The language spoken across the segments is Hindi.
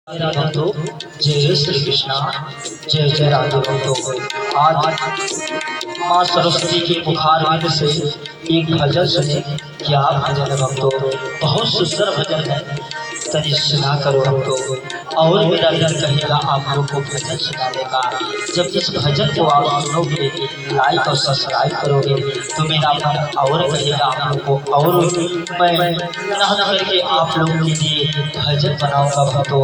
राधे भक्तों, जय श्री कृष्णा। जय जय राधे भक्तों। आज माँ सरस्वती के मुखार विंद से एक भजन सुने। क्या भजन है भक्तों, बहुत सुंदर भजन है। तनि सुना करो भक्तों। और मेरा दिल कहेगा आप लोग को भजन सुनाने का। जब इस भजन को आप सुनोगे, लाइक और सब्सक्राइब करोगे तो मेरा मन और कहेगा आप लोग को, और मैं मेहनत करके आप लोगों के लिए भजन बनाऊंगा भक्तों।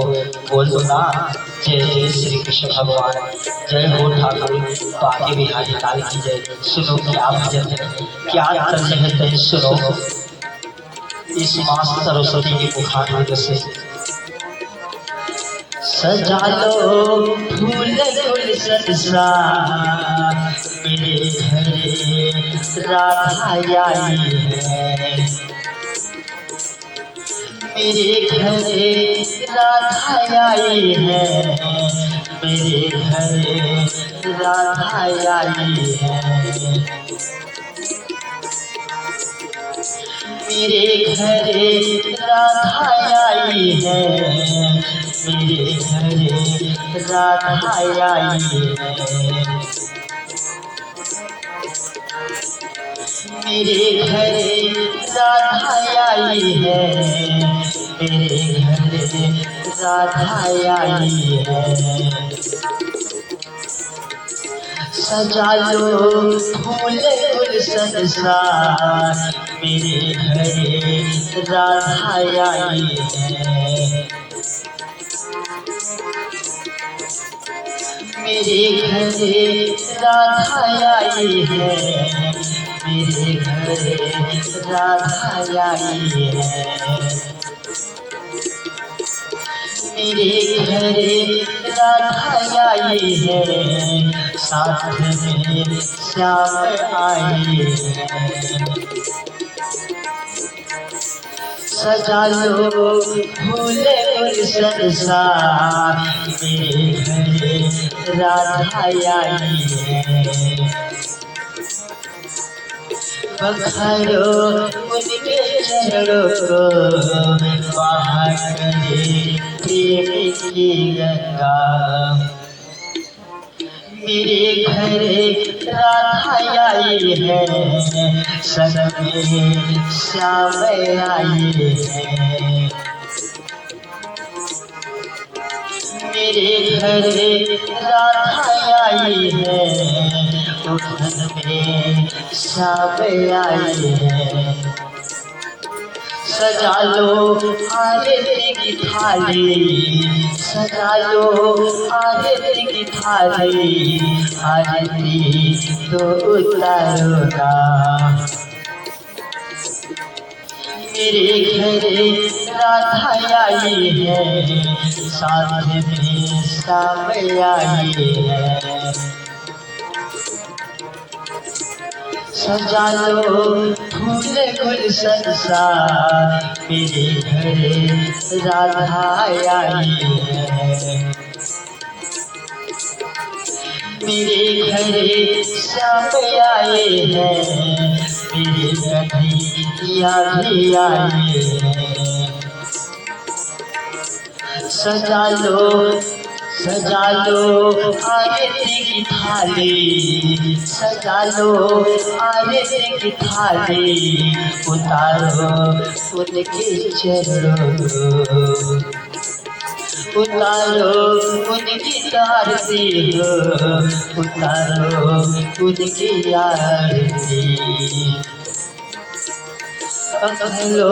बोल दो ना, जय जय श्री कृष्ण भगवान। जय हो ठाकुर बाके बिहारी लाल की जय। सुनो क्या भजन है, क्या तर्ज है, तय सुनो इस माँ सरस्वती के मुखार विंद से। सजा लो फूल गुलशन सा मेरे घरे राधा आई है। मेरे घरे राधा आई है। मेरे घरे राधा आई है। मेरे घरे राधा आई है। मेरे घरे राधा आई है। मेरे घरे राधा आई है। मेरे घरे राधा आई है। सजा लो फूल गुलशन सा मेरे घरे राधा आई है। मेरे घरे राधा आई है। मेरे घरे राधा आई है। मेरे घरे राधा आई है। साथ में श्याम आई है। सजा लो फूल गुलशन सा मेरे घरे राधा आई है। पखारो उनके चरणों को, वहाँ करे प्रेम की गंगा। मेरे घरे राधा आई है। संग में श्याम आई है। मेरे घरे राधा आई है। उठन में श्याम आई है। सजा लो आरती की थाली। सजा लो आरती की थाली। आरती तो उतारो ना। मेरे घरे राधा आई है। साथ में श्याम आई है। सजा लो फूल गुलशन सा मेरे घरे राधा आई है। मेरे घरे श्याम आए हैं। मेरे कन्हैया भी आए हैं। सजा लो आरती की थाली। सजा लो आरती की थाली। उतारो उनके चरणों को। उतारो उनकी आरती हो। उतारो उनकी आरती। लो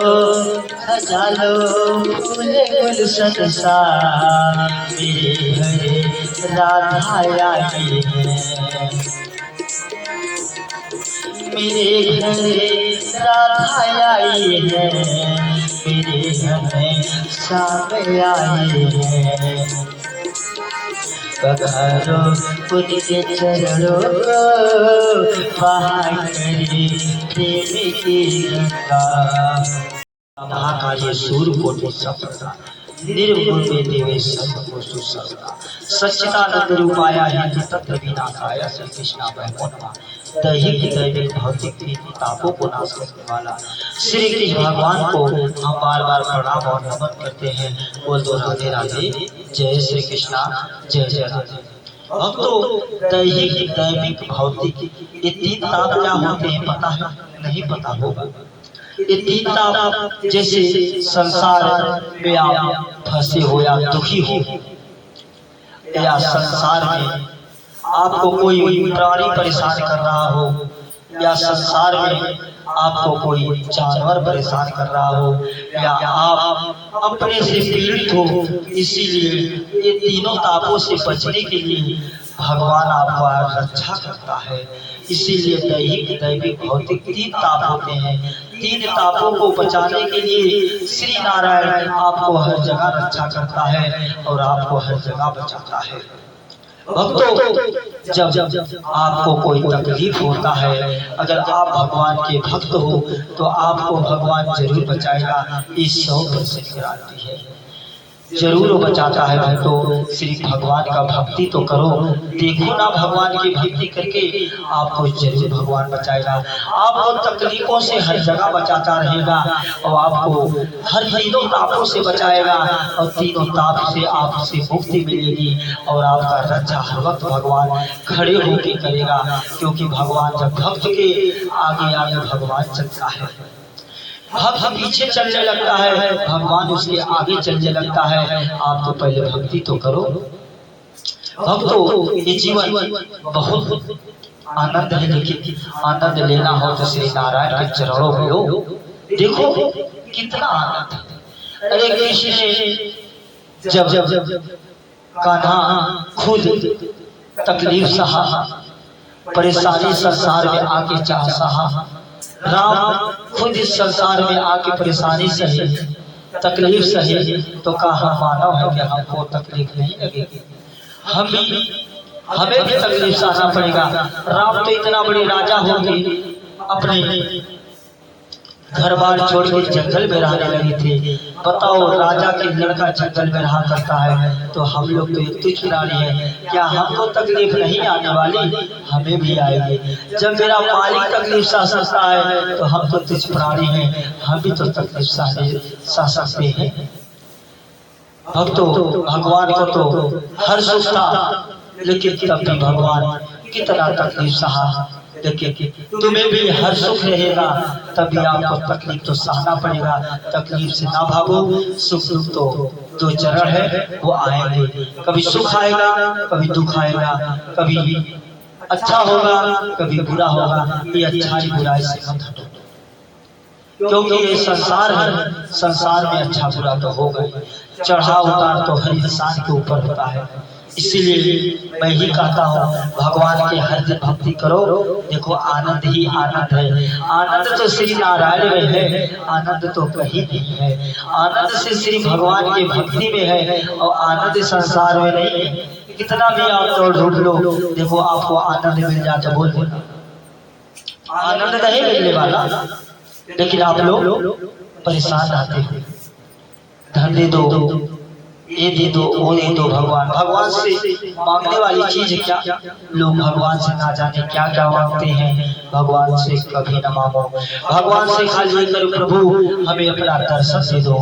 सजा लो फूल गुलशन सा मेरे घरे राधा आई है। मेरे घरे राधा आई है। मेरे घरे श्याम आई है। पखारो उनके चरणों को, वहाँ करे प्रेम की गंगा। का ये सूर कोटि सफलता निर्गुण में देवे सबको सुसरता। सच्चिदानंद रूपाया हिंदु तत्व विनाशाय श्री कृष्णा वै दैहिक दैविक भौतिक तीन तापों को नाश करने वाला श्री कृष्ण भगवान को हम बार बार प्रणाम और नमन करते हैं। बोल दो राधे राधे, जय श्री कृष्णा, जय जय राधे। भक्तों, दैहिक दैविक भौतिक ये तीन ताप क्या होते हैं पता है? नहीं पता होगा। ये तीन ताप जैसे संसार में आप फंसे हो या दुखी हो, या संसार में आपको कोई प्राणी परेशान कर रहा हो, या संसार में आपको कोई जानवर परेशान कर रहा हो, या आप अपने से पीड़ित हो, इसीलिए ये तीनों तापों से बचने के लिए भगवान आपका रक्षा करता है। इसीलिए दैहिक दैविक भौतिक तीन ताप होते हैं। तीन तापों को बचाने के लिए श्री नारायण आपको हर जगह रक्षा करता है और आपको हर जगह बचाता है। भक्तों, जब आपको कोई तकलीफ होता है, अगर आप भगवान के भक्त हो तो आपको भगवान जरूर बचाएगा। ये 100% गारंटी है, जरूर बचाता है। भक्तों, श्री भगवान का भक्ति तो करो, देखो ना भगवान की भक्ति करके आपको जरूर भगवान बचाएगा। आपको तकलीफों से हर जगह बचाता रहेगा और आपको हर तीनों तापों से बचाएगा और तीनों ताप से आपसे मुक्ति मिलेगी और आपका रक्षा हर वक्त भगवान खड़े होकर करेगा। क्योंकि भगवान जब भक्त के आगे आगे भगवान चलता है, भक्त पीछे चलने लगता है, भगवान उसके आगे चलने लगता है। आप तो पहले भक्ति तो करो। भक्तों, ये जीवन बहुत आनंद है, लेकिन आनंद लेना हो तो श्री नारायण के चरणों में लो। देखो कितना आनंद है। अरे कृष्ण ने जब कान्हा खुद तकलीफ सहा, परेशानी संसार में आके चाह सहा, राम खुद इस संसार में आके परेशानी सही, तकलीफ सही, तो कहा मानव है कि हमको तकलीफ नहीं लगेगी, हमें भी तकलीफ सहना पड़ेगा। राम तो इतना बड़े राजा होंगे, अपने घर बार छोड़ के जंगल में रहने लगे थे। बताओ, राजा के लड़का जंगल में रहा करता है तो हम लोग तो एक तुच्छ प्राणी है, क्या हमको तकलीफ नहीं आने वाली? हमें भी आएगी। जब मेरा मालिक तकलीफ सह सकता है तो हम तो तुच्छ प्राणी हैं, हम भी तो तकलीफ सह सकते हैं। भक्तों, भगवान को तो हर सुख था, लेकिन तब भी भगवान कितना तकलीफ सहा। देखिए, तुम्हें भी हर सुख रहेगा, तभी आपको तकलीफ तो सहना पड़ेगा। तकलीफ से ना भागो, सुख दुख तो दो चरण है, वो आएंगे। कभी सुख आएगा, कभी दुख आएगा, कभी अच्छा होगा, कभी बुरा होगा। ये अच्छाई बुराई से मत हटो, क्योंकि ये संसार है, संसार में अच्छा बुरा तो होगा, चढ़ाव उतार तो हर इंसान के ऊपर होता है। इसीलिए मैं ही कहता हूँ, भगवान के हर दिन भक्ति करो। देखो, आनंद ही आनंद है। आनंद तो श्री नारायण में है, आनंद तो कहीं नहीं है। आनंद से श्री भगवान की भक्ति में है और आनंद संसार में नहीं है। कितना भी आप तो ढूंढ लो, देखो आपको आनंद मिल जाता, बोल दो आनंद नहीं मिलने वाला। लेकिन आप लोग परेशान रहते हो, धन दे दो, ये दे दो, वो दे दो। भगवान से मांगने वाली चीज है क्या? लोग भगवान से ना जाने क्या क्या मांगते हैं। भगवान से कभी न मांगो, भगवान से खाली करो, प्रभु हमें अपना दर्शन दे दो।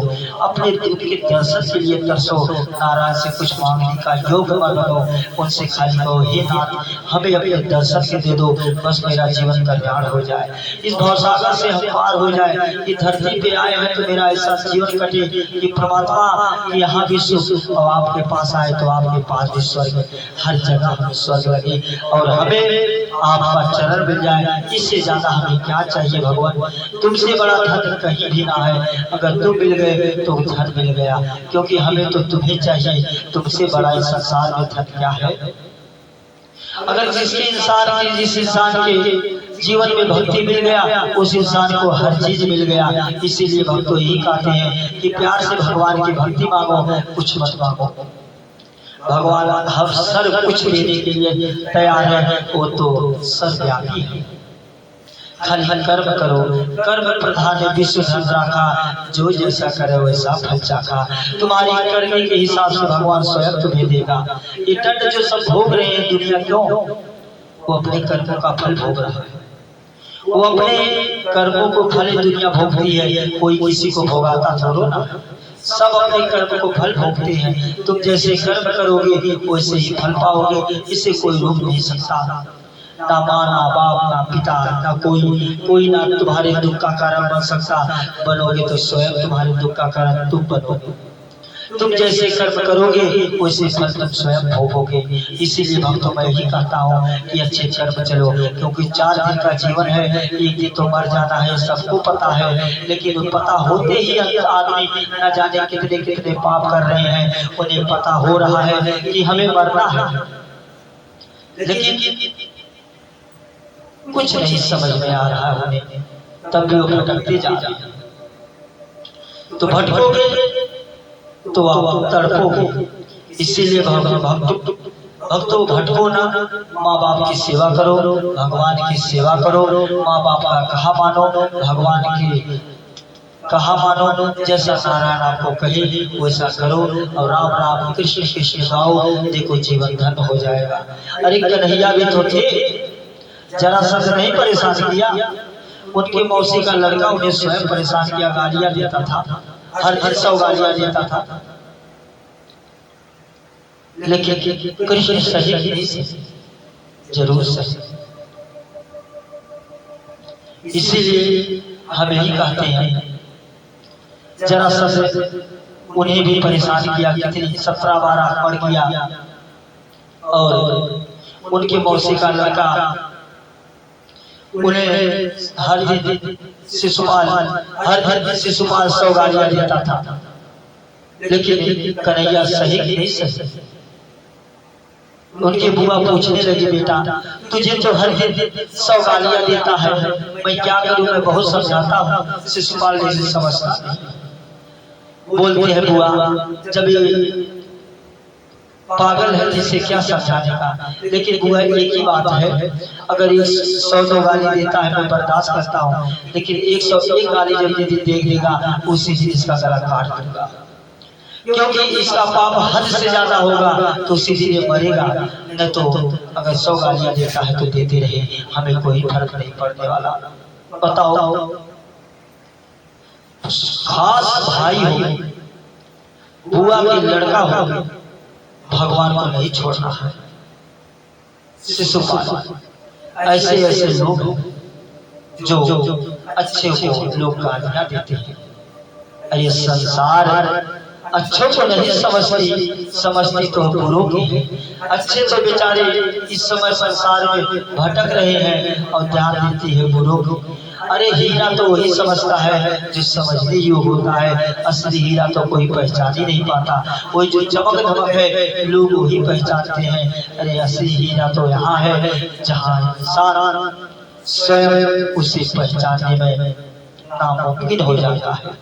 अपने दिल के दर्शन के लिए तरसो, नारायण से कुछ मांगने का योग मत बनो। उनसे खाली कहो, हे नाथ हमें अपने दर्शन के दे दो, बस मेरा जीवन कल्याण हो जाए, इस भवसागर से हम पार हो जाए। ये धरती पे आए हैं तो मेरा ऐसा जीवन कटे कि परमात्मा यहाँ भी सुख, और आपके पास आए तो आपके पास भी स्वर्ग, हर जगह हमें स्वर्ग लगे और हमें आपका चरण मिल जाए। इससे ज्यादा हमें क्या चाहिए भगवान? तुमसे बड़ा धन कहीं भी ना है। अगर तुम मिल गए तो धन मिल गया, क्योंकि हमें तो तुम्हें चाहिए। तुमसे बड़ा इस संसार में धन क्या है? अगर जिस इंसान के जीवन में भक्ति मिल गया, उस इंसान को हर चीज मिल गया। इसीलिए भक्त तो यही कहते हैं कि प्यार से भगवान की भक्ति मांगो, कुछ मत मांगो। भगवान हम सर्व कुछ देने के लिए तैयार है, वो तो सर्वव्यापी है। खाली कर्म करो, कर्म प्रधान है विश्व धन राखा, जो जैसा करे वैसा फल चाखा। तुम्हारी करने के हिसाब से भगवान स्वयं तुम्हें देगा। ये दंड जो सब भोग रहे हैं दुनिया, क्यों? वो अपने कर्मों का फल भोग रहा है। वो अपने कर्मों को फल दुनिया भोगती है, कोई किसी को भोगाता थोड़ो ना, सब अपने कर्म को फल भोगते हैं। तुम जैसे कर्म करोगे वैसे ही फल पाओगे, इसे कोई रोक नहीं सकता। ना माँ ना बाप ना पिता ना कोई ना तुम्हारे दुख का कारण बन सकता। बनोगे तो स्वयं तुम्हारे दुख का कारण तुम बनोगे। तुम जैसे कर्म करोगे वैसे फल तुम स्वयं भोगोगे। इसीलिए भक्तों मैं यही कहता हूँ कि अच्छे कर्म चलो, क्योंकि 4 दिन का जीवन है, एक दिन तो मर जाना है, सबको पता है। लेकिन पता होते ही आदमी न जाने कितने कितने पाप कर रहे हैं। उन्हें पता हो रहा है कि हमें मरना है, लेकिन कुछ नहीं समझ में आ रहा है उन्हें, तब भी वो भटकते जा रहे हैं। तो भटकोगे तो आप तड़पोगे। इसीलिए भक्तों भटको ना, माँ बाप की सेवा करो, भगवान की सेवा करो। माँ बाप का कहा मानो, भगवान की कहा मानो। जैसा नारायण आपको कहे वैसा करो, और राम राम कृष्ण कृष्ण गाओ, देखो जीवन धन हो जाएगा। अरे कन्हैया भी तो थे, जरा सा नहीं परेशान किया। उनकी मौसी का लड़का उन्हें स्वयं परेशान किया, गालियां देता था, हर दिन 100 गालियां देता था। लेकिन कृष्ण सही नहीं, जरूर सही। इसीलिए हम यही कहते हैं, जरा सा उन्हें भी परेशान किया, कितनी 17 बार आक्रमण किया। और उनके मौसी का लड़का उन्हें हर दिन शिशुपाल 100 गालियां देता था। लेकिन कन्हैया सही नहीं सही। उनकी बुआ पूछने लगी, बेटा तुझे तो हर दिन 100 गालियां देता है, मैं क्या करूं, मैं बहुत समझाता हूँ, शिशुपाल नहीं समझता नहीं। बोलते हैं बुआ, जब ये पागल है जिसे क्या समझाने का। लेकिन बुआ एक ही बात है, अगर ये 100 गाली देता है मैं बर्दाश्त करता हूँ, लेकिन 101 गाली जब ये देख देगा उसी दिन इसका गला काट दूंगा, क्योंकि इसका पाप हद से ज्यादा होगा तो उसी दिन ये मरेगा। न तो अगर 100 गालियां देता है तो देते रहे, हमें कोई फर्क नहीं पड़ने वाला। बताओ, खास भाई हो, बुआ के लड़का हो, भगवान को नहीं छोड़ना है। शिशुपाल ऐसे ऐसे लोग जो अच्छे को लोग गालियां देते हैं। अरे संसार अच्छों को नहीं समझती तो बुरों की है। अच्छे तो बेचारे इस समय संसार में भटक रहे हैं और ध्यान देती है बुरों की। अरे हीरा तो वही समझता है जो समझने योग्य होता है, असली हीरा तो कोई पहचान ही नहीं पाता। वही जो चमक धमक है लोग वही पहचानते हैं। अरे असली हीरा तो यहाँ है जहाँ इंसान स्वयं उसे पहचानने में नामुमकिन हो जाता है।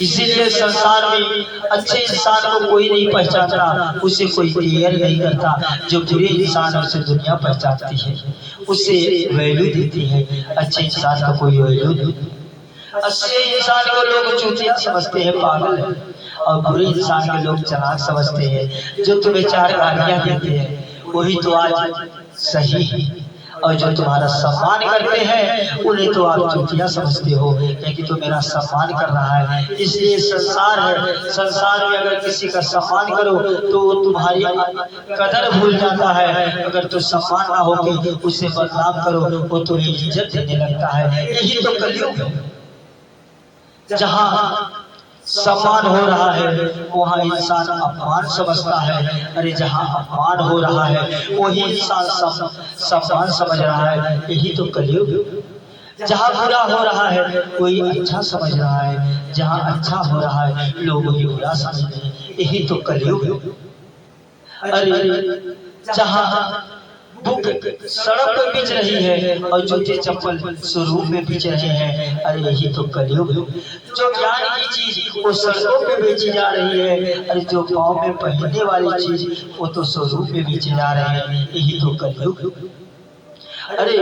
इसीलिए संसार में अच्छे इंसान को कोई नहीं पहचानता, उसे कोई केयर नहीं करता। जो बुरे इंसान उसे दुनिया पहचानती है, उसे वैल्यू देती है। अच्छे इंसान का कोई वैल्यू नहीं। अच्छे इंसान को लोग चूतिया समझते हैं, पागल है, और बुरे इंसान के लोग चालाक समझते हैं। जो तुम्हें 4 गालियां देते हैं वही तो आज सही है, और जो तुम्हारा सम्मान करते हैं उन्हें तो आप चूतिया समझते हो। लेकिन तो मेरा सम्मान कर रहा है, इसलिए संसार है। संसार में अगर किसी का सम्मान करो तो वो तुम्हारी कदर भूल जाता है। अगर तो सम्मान ना होगी उसे बदनाम करो, वो तुम्हें इज्जत देने लगता है। यही तो कलयुग है, जहाँ सम्मान हो रहा है वहाँ इंसान अपमान समझता है। अरे जहाँ अपमान हो रहा है वही इंसान सम्मान समझ रहा है। यही तो कलयुग। जहाँ बुरा हो रहा है कोई अच्छा समझ रहा है, जहाँ अच्छा हो रहा है लोग वही बुरा समझ रहे हैं। यही तो कलयुग। अरे जहाँ सड़क पर बिछ रही है और जूते चप्पल स्वरूप में बिछ रहे हैं, अरे यही तो कलयुग। जो ज्ञान की चीज वो सड़कों पे बेची जा रही है, अरे जो पाँव में पहनने वाली चीज वो तो स्वरूप में बेचे जा रहे हैं। यही तो कलयुग। अरे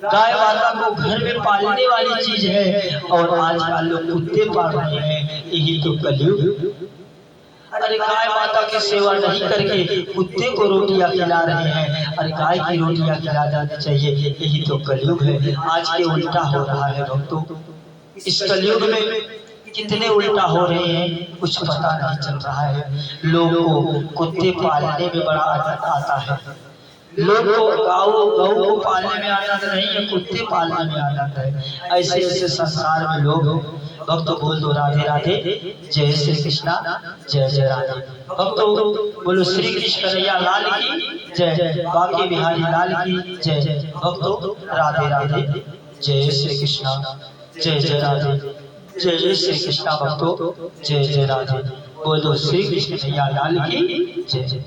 गाय माता को घर में पालने वाली चीज है और आजकल लोग कुत्ते पाल रहे हैं। यही तो कलयुग। अरे गाय माता की सेवा नहीं करके कुत्ते को रोटियां खिला रहे हैं। अरे गाय की रोटियां खिला जानी चाहिए। यही तो कलयुग है। आज के उल्टा हो रहा है भक्तों। इस कलयुग में कितने उल्टा हो रहे हैं कुछ पता नहीं चल रहा है। लोगों को कुत्ते पालने में बड़ा आनंद आता है। लोग को गौ को पालने में आनंद नहीं है, कुत्ते पालने में आनंद है। ऐसे ऐसे संसार में लोग भक्त बोल दो राधे राधे, जय श्री कृष्णा, जय जय राधे। भक्तों बोलो श्री कृष्ण कन्हैया लाल की जय, बांके बिहारी लाल की जय। भक्तों राधे राधे, जय श्री कृष्णा, जय जय राधे, जय श्री कृष्णा। भक्तों जय जय राधे, बोलो श्री कृष्ण कन्हैया लाल की जय।